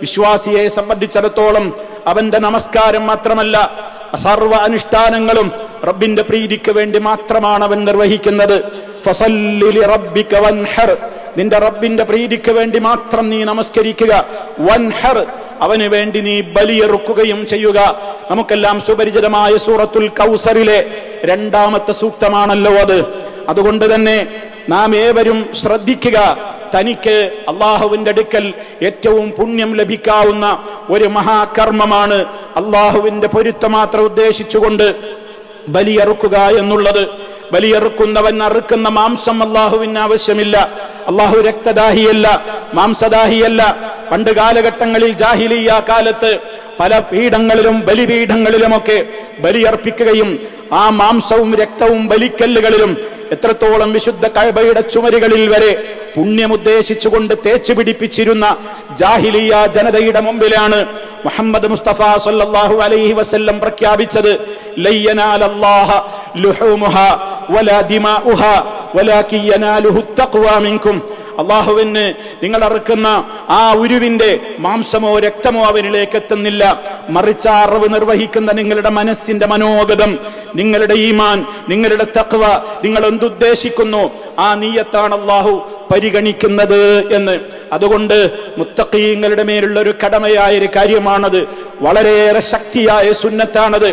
വിശ്വാസിയെ സംബന്ധിച്ചിടത്തോളം അവന്റെ നമസ്കാരം മാത്രമല്ല, സർവ്വ അനുഷ്ഠാനങ്ങളും റബ്ബിന്റെ പ്രീതിക്ക് വേണ്ടി മാത്രമാണ് അവൻ നിർവഹിക്കുന്നത്. ഫസല്ലി ലിറബ്ബിക വൻഹർ, നിന്റെ റബ്ബിന്റെ പ്രീതിക്ക് വേണ്ടി മാത്രം നീ നമസ്കരിക്കുക. വൻഹർ, അവന് വേണ്ടി നീ ബലിയെറുക്കുകയും ചെയ്യുക. നമുക്കെല്ലാം സുപരിചിതമായ സൂറത്തുൽ കൗസറിലെ 2ാമത്തെ സൂക്തമാണല്ലോ അത്. അതുകൊണ്ട് തന്നെ നാം ഏവരും ശ്രദ്ധിക്കുക. തനിക്ക് അള്ളാഹുവിന്റെ അടുക്കൽ ഏറ്റവും പുണ്യം ലഭിക്കാവുന്ന ഒരു മഹാകർമ്മമാണ് അള്ളാഹുവിന്റെ പൊരുത്തം മാത്രം ഉദ്ദേശിച്ചുകൊണ്ട് ബലിയെറുക്കുക എന്നുള്ളത്. ബലിയെറുക്കുന്നവൻ അറുക്കുന്ന മാംസം അള്ളാഹുവിന് ആവശ്യമില്ല. അള്ളാഹു രക്തദാഹിയല്ല, മാംസദാഹിയല്ല. പണ്ട് കാലഘട്ടങ്ങളിൽ ജാഹിലിയ്യ കാലത്ത് പല പീഠങ്ങളിലും ബലിപീഠങ്ങളിലുമൊക്കെ ബലിയർപ്പിക്കുകയും ആ മാംസവും രക്തവും ബലിക്കല്ലുകളിലും എത്രത്തോളം വിശുദ്ധ കഅബയുടെ ചുമരുകളിൽ വരെ പുണ്യമുദ്ദേശിച്ചുകൊണ്ട് തേച്ചു പിടിപ്പിച്ചിരുന്ന ജാഹിലിയ്യ ജനതയുടെ മുമ്പിലാണ് മുഹമ്മദ് മുസ്തഫ സല്ലല്ലാഹു അലൈഹി വസല്ലം പ്രഖ്യാപിച്ചത്, ലയ്യനാലല്ലാഹ ലുഹൂമുഹാ വലാ ദിമാഉഹാ വലാകിൻ യനാലുഹു തഖ്വാ മിൻകും. അള്ളാഹുവിന് നിങ്ങൾ അറുക്കുന്ന ആ ഉരുവിന്റെ മാംസമോ രക്തമോ അവനിലേക്ക് എത്തുന്നില്ല. മറിച്ച് അറിവ് നിർവഹിക്കുന്ന നിങ്ങളുടെ മനസ്സിന്റെ മനോഗതം, നിങ്ങളുടെ ഈമാൻ, നിങ്ങളുടെ തഖ്വ, നിങ്ങൾ എന്തുദ്ദേശിക്കുന്നു ആ നീയത്താണ് അള്ളാഹു പരിഗണിക്കുന്നത് എന്ന്. അതുകൊണ്ട് മുത്തഖീങ്ങളുടെ മേലുള്ള ഒരു കടമയായ ഒരു കാര്യമാണത്. വളരെയേറെ ശക്തിയായ സുന്നത്താണത്.